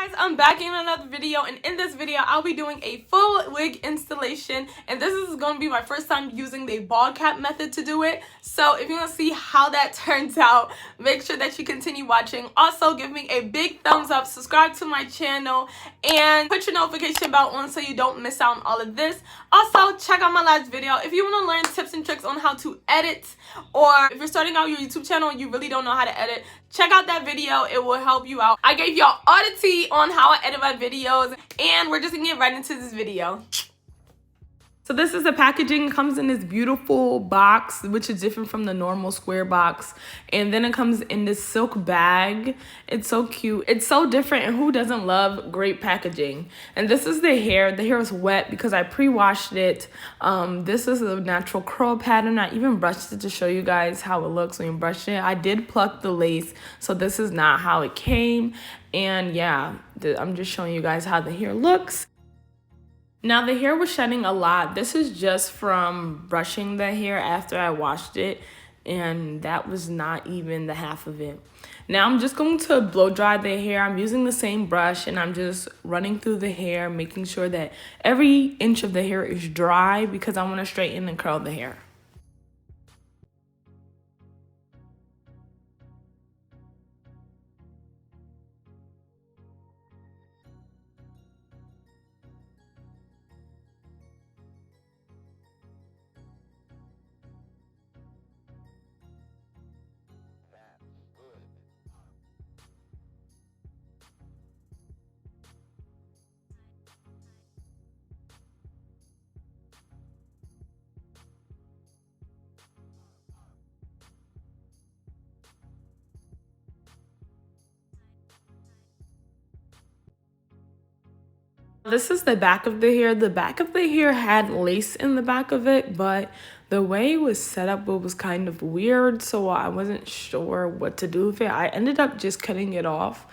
guys, I'm back in another video, and in this video I'll be doing a full wig installation, and this is going to be my first time using the ball cap method to do it. So if you want to see how that turns out, make sure that you continue watching. Also, give me a big thumbs up, subscribe to my channel, and put your notification bell on so you don't miss out on all of this. Also, check out my last video if you want to learn tips and tricks on how to edit, or if you're starting out your YouTube channel and you really don't know how to edit, check out that video. It will help you out. I gave y'all all the tea on how I edit my videos, and we're just gonna get right into this video. So this is the packaging. It comes in this beautiful box, which is different from the normal square box. And then it comes in this silk bag. It's so cute. It's so different, and who doesn't love great packaging? And this is the hair. The hair is wet because I pre-washed it. This is a natural curl pattern. I even brushed it to show you guys how it looks when you brush it. I did pluck the lace, so this is not how it came. And yeah, I'm just showing you guys how the hair looks. Now the hair was shedding a lot. This is just from brushing the hair after I washed it, and that was not even the half of it. Now I'm just going to blow dry the hair. I'm using the same brush, and I'm just running through the hair, making sure that every inch of the hair is dry because I want to straighten and curl the hair. This is the back of the hair. The back of the hair had lace in the back of it, but the way it was set up, it was kind of weird, so I wasn't sure what to do with it. I ended up just cutting it off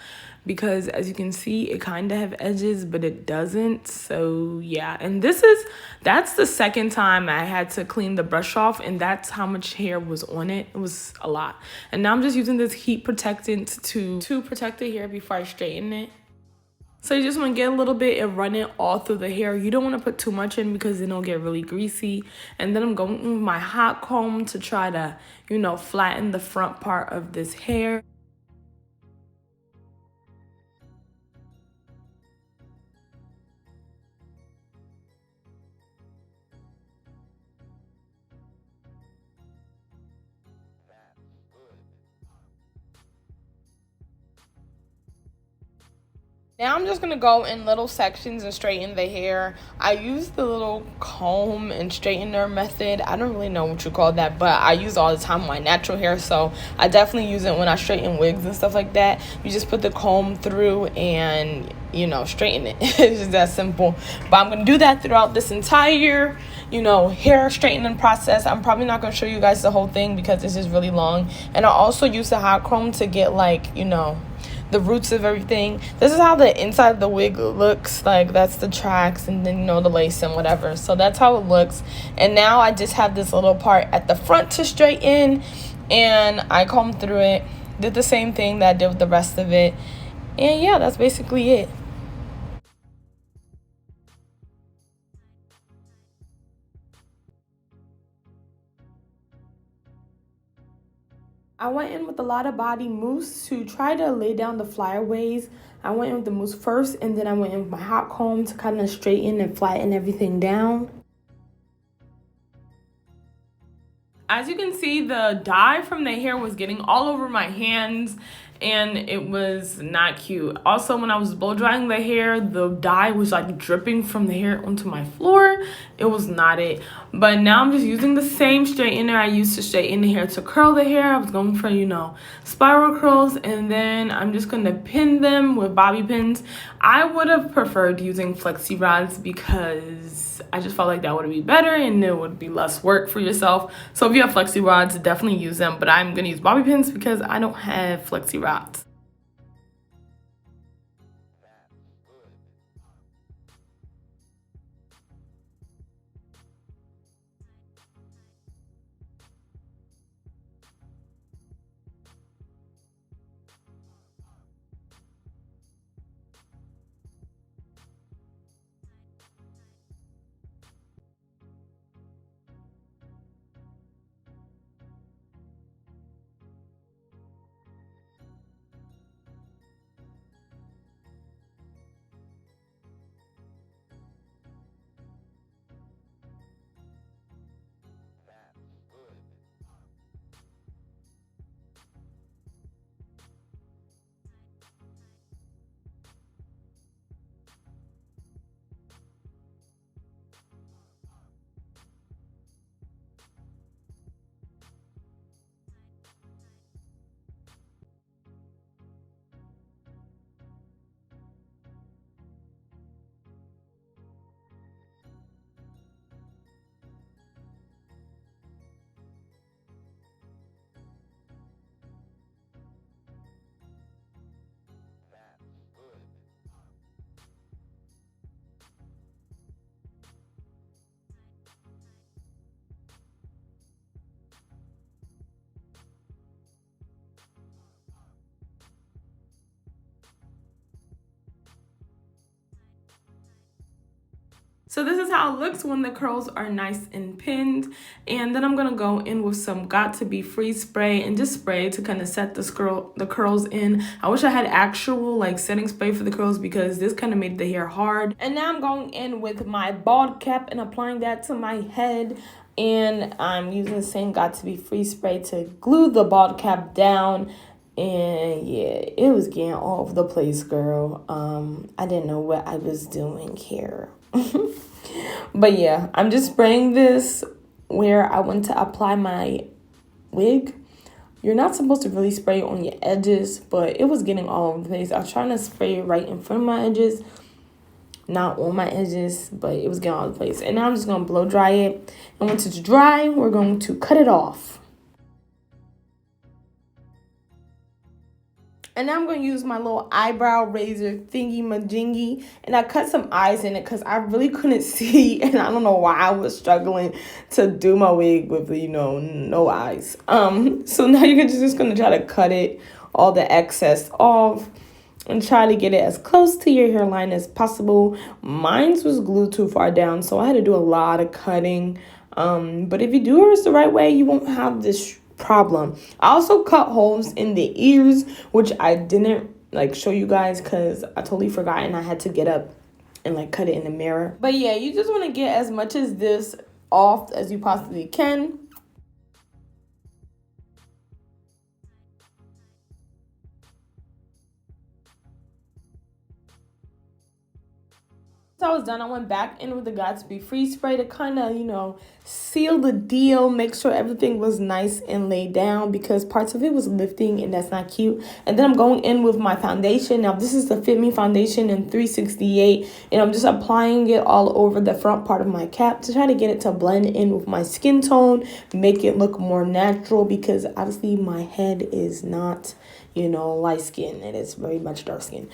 because, as you can see, it kind of have edges, but it doesn't. So yeah, and that's the second time I had to clean the brush off, and that's how much hair was on it. It was a lot. And now I'm just using this heat protectant to protect the hair before I straighten it. So you just want to get a little bit and run it all through the hair. You don't want to put too much in because then it'll get really greasy. And then I'm going with my hot comb to try to, flatten the front part of this hair. Now I'm just going to go in little sections and straighten the hair. I use the little comb and straightener method. I don't really know what you call that, but I use it all the time on my natural hair, so I definitely use it when I straighten wigs and stuff like that. You just put the comb through and, straighten it. It's just that simple. But I'm going to do that throughout this entire, hair straightening process. I'm probably not going to show you guys the whole thing because this is really long. And I also use the hot comb to get, the roots of everything. This is how the inside of the wig looks like. That's the tracks, and then the lace and whatever. So that's how it looks. And now I just have this little part at the front to straighten, and I combed through it, did the same thing that I did with the rest of it, and yeah, that's basically it. I went in with a lot of body mousse to try to lay down the flyaways. I went in with the mousse first, and then I went in with my hot comb to kind of straighten and flatten everything down. As you can see, the dye from the hair was getting all over my hands, and it was not cute. Also, when I was blow drying the hair, the dye was dripping from the hair onto my floor. It was not it. But now I'm just using the same straightener I used to straighten the hair to curl the hair. I was going for, spiral curls, and then I'm just going to pin them with bobby pins. I would have preferred using flexi rods because I just felt like that would be better and it would be less work for yourself. So if you have flexi rods, definitely use them, but I'm going to use bobby pins because I don't have flexi rods. So this is how it looks when the curls are nice and pinned. And then I'm going to go in with some Got To Be Free spray and just spray to kind of set the curls in. I wish I had actual like setting spray for the curls because this kind of made the hair hard. And now I'm going in with my bald cap and applying that to my head. And I'm using the same Got To Be Free spray to glue the bald cap down. And yeah, it was getting all over the place, girl. I didn't know what I was doing here. But yeah, I'm just spraying this where I want to apply my wig. You're not supposed to really spray on your edges, but it was getting all over the place. I was trying to spray right in front of my edges, not on my edges, but it was getting all over the place. And now I'm just going to blow dry it. And once it's dry, we're going to cut it off. And now I'm going to use my little eyebrow razor thingy-majingy. And I cut some eyes in it because I really couldn't see. And I don't know why I was struggling to do my wig with, you know, no eyes. So now you're just going to try to cut it, all the excess off. And try to get it as close to your hairline as possible. Mine was glued too far down, so I had to do a lot of cutting. But if you do it the right way, you won't have this problem. I also cut holes in the ears, which I didn't like show you guys because I totally forgot and I had to get up and like cut it in the mirror. But yeah, you just want to get as much of this off as you possibly can. So I was done. I went back in with the Got To Be Free spray to kind of, you know, seal the deal, make sure everything was nice and laid down because parts of it was lifting and that's not cute. And then I'm going in with my foundation. Now this is the Fit Me foundation in 368 and I'm just applying it all over the front part of my cap to try to get it to blend in with my skin tone, make it look more natural because obviously my head is not, you know, light skin. It is very much dark skin.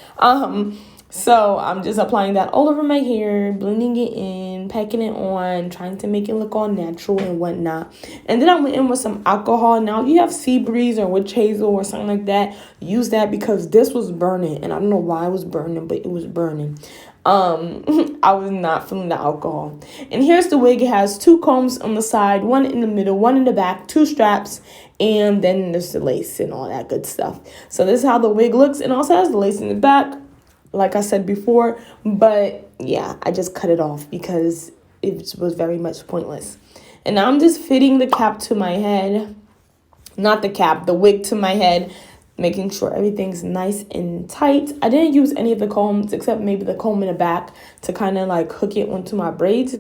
So I'm just applying that all over my hair, blending it in, packing it on, trying to make it look all natural and whatnot. And then I went in with some alcohol. Now, if you have sea breeze or witch hazel or something like that, use that because this was burning. And I don't know why it was burning, but it was burning. I was not feeling the alcohol. And here's the wig. It has 2 combs on the side, 1 in the middle, 1 in the back, 2 straps, and then there's the lace and all that good stuff. So this is how the wig looks. And also has the lace in the back, like I said before. But yeah, I just cut it off because it was very much pointless. And now I'm just fitting the cap to my head. Not the cap, the wig to my head. Making sure everything's nice and tight. I didn't use any of the combs except maybe the comb in the back to kind of like hook it onto my braids.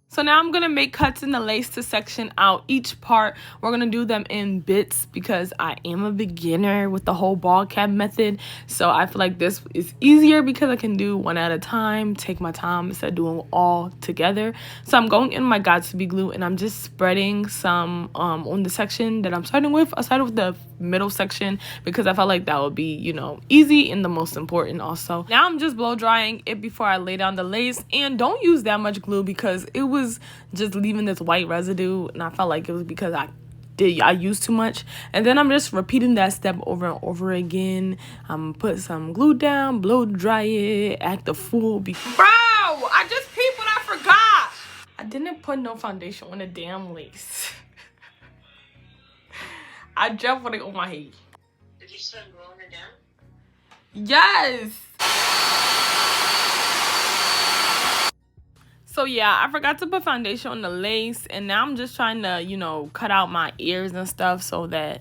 So now I'm going to make cuts in the lace to section out each part. We're going to do them in bits because I am a beginner with the whole ball cap method. So I feel like this is easier because I can do one at a time, take my time instead of doing all together. So I'm going in my Got To Be glue and I'm just spreading some on the section that I'm starting with. I started with the middle section because I felt like that would be, you know, easy and the most important also. Now I'm just blow drying it before I lay down the lace, and don't use that much glue because it was just leaving this white residue and I felt like it was because I used too much. And then I'm just repeating that step over and over again. Put some glue down, blow dry it, act a fool. Bro, I just peeped what I forgot. I didn't put no foundation on the damn lace. I just put it on my head. Did you start blowing it down? Yes. So yeah, I forgot to put foundation on the lace, and now I'm just trying to, you know, cut out my ears and stuff so that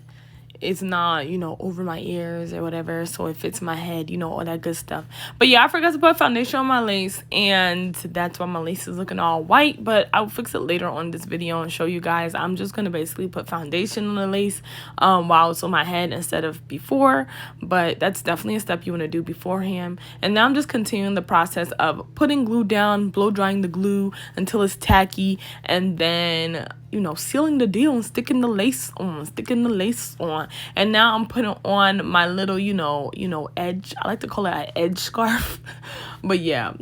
it's not, you know, over my ears or whatever, so it fits my head, you know, all that good stuff. But yeah, I forgot to put foundation on my lace, and that's why my lace is looking all white. But I'll fix it later on this video and show you guys. I'm just gonna basically put foundation on the lace while it's on my head instead of before. But that's definitely a step you want to do beforehand. And now I'm just continuing the process of putting glue down, blow drying the glue until it's tacky, and then, you know, sealing the deal and sticking the lace on. And now I'm putting on my little, you know, edge. I like to call it an edge scarf. But yeah,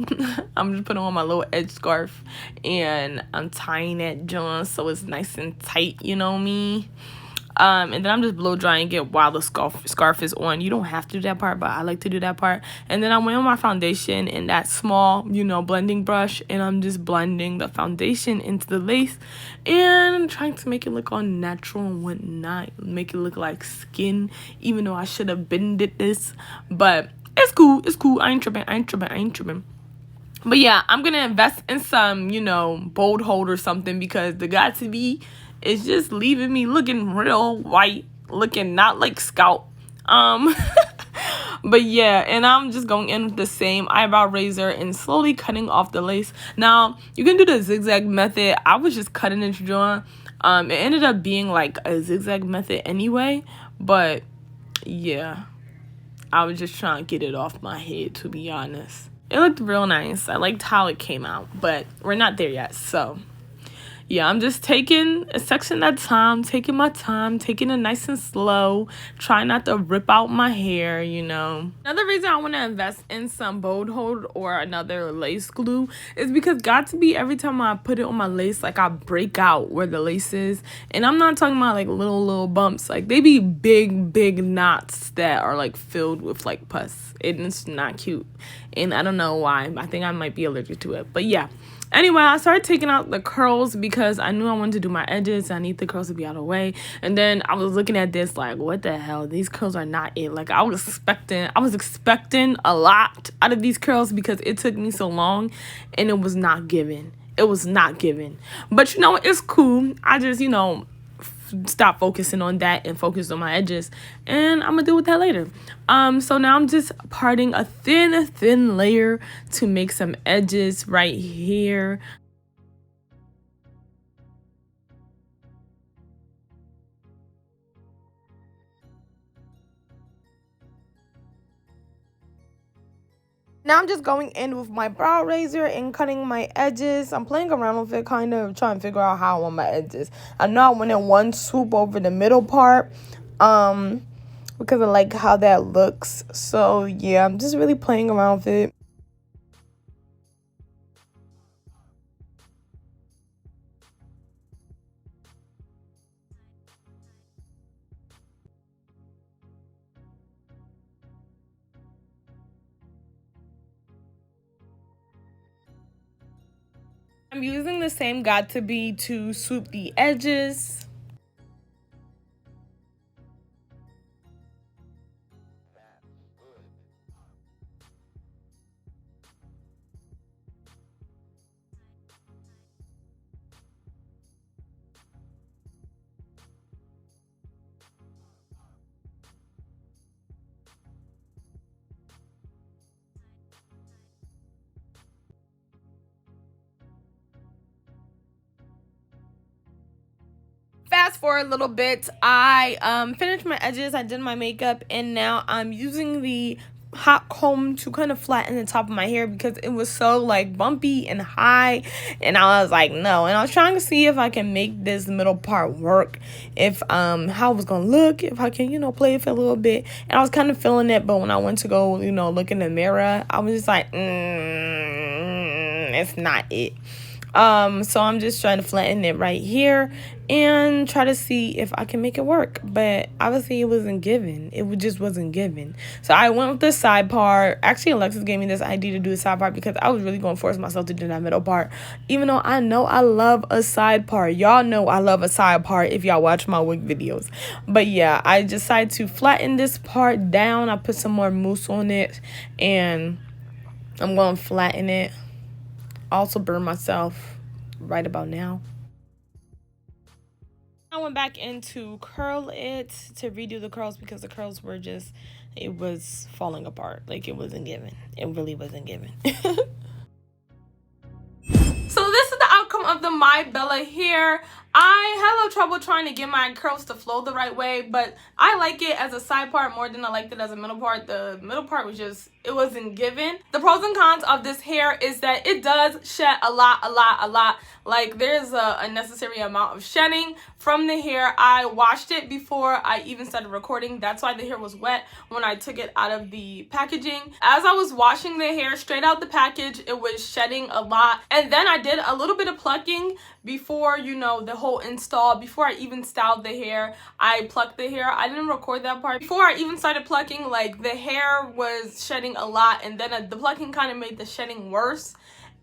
I'm just putting on my little edge scarf and I'm tying it, John, so it's nice and tight, you know me. And then I'm just blow drying it while the scarf is on. You don't have to do that part, but I like to do that part. And then I went on my foundation in that small, you know, blending brush, and I'm just blending the foundation into the lace and trying to make it look all natural and whatnot, make it look like skin, even though I should have bended this. But it's cool, it's cool. I ain't tripping. But yeah, I'm gonna invest in some, you know, bold hold or something, because the got to be is just leaving me looking real white, looking not like scalp. But yeah, and I'm just going in with the same eyebrow razor and slowly cutting off the lace. Now you can do the zigzag method. I was just cutting it drawing. It ended up being like a zigzag method anyway, but yeah, I was just trying to get it off my head, to be honest. It looked real nice. I liked how it came out, but we're not there yet. So yeah, I'm just taking a section at a time, taking my time, taking it nice and slow, trying not to rip out my hair, you know. Another reason I want to invest in some bold hold or another lace glue is because got to be every time I put it on my lace, like I break out where the lace is. And I'm not talking about like little bumps. Like they be big knots that are like filled with like pus. And it's not cute. And I don't know why. I think I might be allergic to it. But yeah. Anyway, I started taking out the curls because I knew I wanted to do my edges. I need the curls to be out of the way. And then I was looking at this like, what the hell? These curls are not it. Like I was expecting a lot out of these curls because it took me so long and it was not given. But you know, it's cool. I just, you know, stop focusing on that and focus on my edges, and I'm gonna deal with that later. So now I'm just parting a thin layer to make some edges right here. Now I'm just going in with my brow razor and cutting my edges. I'm playing around with it, kind of trying to figure out how I want my edges. I know I went in one swoop over the middle part because I like how that looks. So yeah, I'm just really playing around with it. I'm using the same got to be to swoop the edges. Fast forward a little bit, I finished my edges, I did my makeup, and now I'm using the hot comb to kind of flatten the top of my hair because it was so like bumpy and high, and I was like no. And I was trying to see if I can make this middle part work, if how it was gonna look, if I can, you know, play it for a little bit. And I was kind of feeling it, but when I went to go, you know, look in the mirror, I was just like it's not it. So I'm just trying to flatten it right here and try to see if I can make it work. But obviously it wasn't given. It just wasn't given. So I went with the side part. Actually, Alexis gave me this idea to do a side part because I was really going to force myself to do that middle part. Even though I know I love a side part. Y'all know I love a side part if y'all watch my wig videos. But yeah, I decided to flatten this part down. I put some more mousse on it and I'm going to flatten it. Also burn myself right about now. I went back in to curl it, to redo the curls because the curls were just, it was falling apart. Like it wasn't given. It really wasn't given. So this is the outcome of the My Bella hair. I had a little trouble trying to get my curls to flow the right way, but I like it as a side part more than I liked it as a middle part. The middle part was just, it wasn't given. The pros and cons of this hair is that it does shed a lot. Like there's a unnecessary amount of shedding from the hair. I washed it before I even started recording. That's why the hair was wet when I took it out of the packaging. As I was washing the hair straight out the package, it was shedding a lot. And then I did a little bit of plucking before, you know, the whole install, before I even styled the hair, I plucked the hair. I didn't record that part. Before I even started plucking, like, the hair was shedding a lot, and then the plucking kind of made the shedding worse.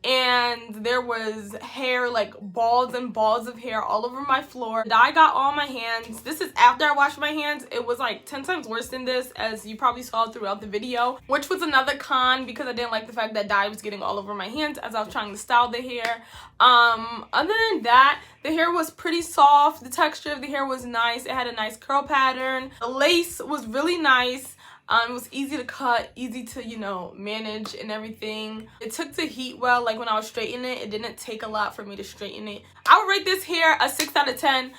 And there was hair, like balls and balls of hair all over my floor. The dye got all my hands. This is after I washed my hands. It was like 10 times worse than this, as you probably saw throughout the video, which was another con because I didn't like the fact that dye was getting all over my hands as I was trying to style the hair. Other than that, the hair was pretty soft. The texture of the hair was nice. It had a nice curl pattern. The lace was really nice. It was easy to cut, easy to, you know, manage and everything. It took the heat well. Like when I was straightening it, it didn't take a lot for me to straighten it. I would rate this hair a 6 out of 10,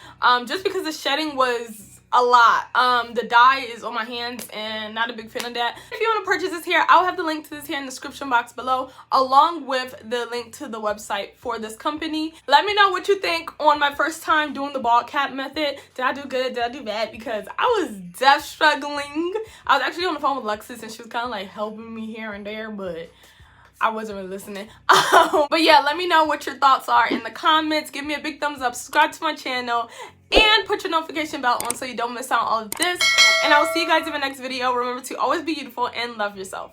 just because the shedding was a lot. The dye is on my hands and not a big fan of that. If you want to purchase this hair, I'll have the link to this hair in the description box below, along with the link to the website for this company. Let me know what you think on my first time doing the bald cap method. Did I do good? Did I do bad? Because I was definitely struggling. I was actually on the phone with Lexus and she was kind of like helping me here and there, but I wasn't really listening. But yeah, let me know what your thoughts are in the comments. Give me a big thumbs up, subscribe to my channel, and put your notification bell on so you don't miss out on all of this. And I will see you guys in my next video. Remember to always be beautiful and love yourself.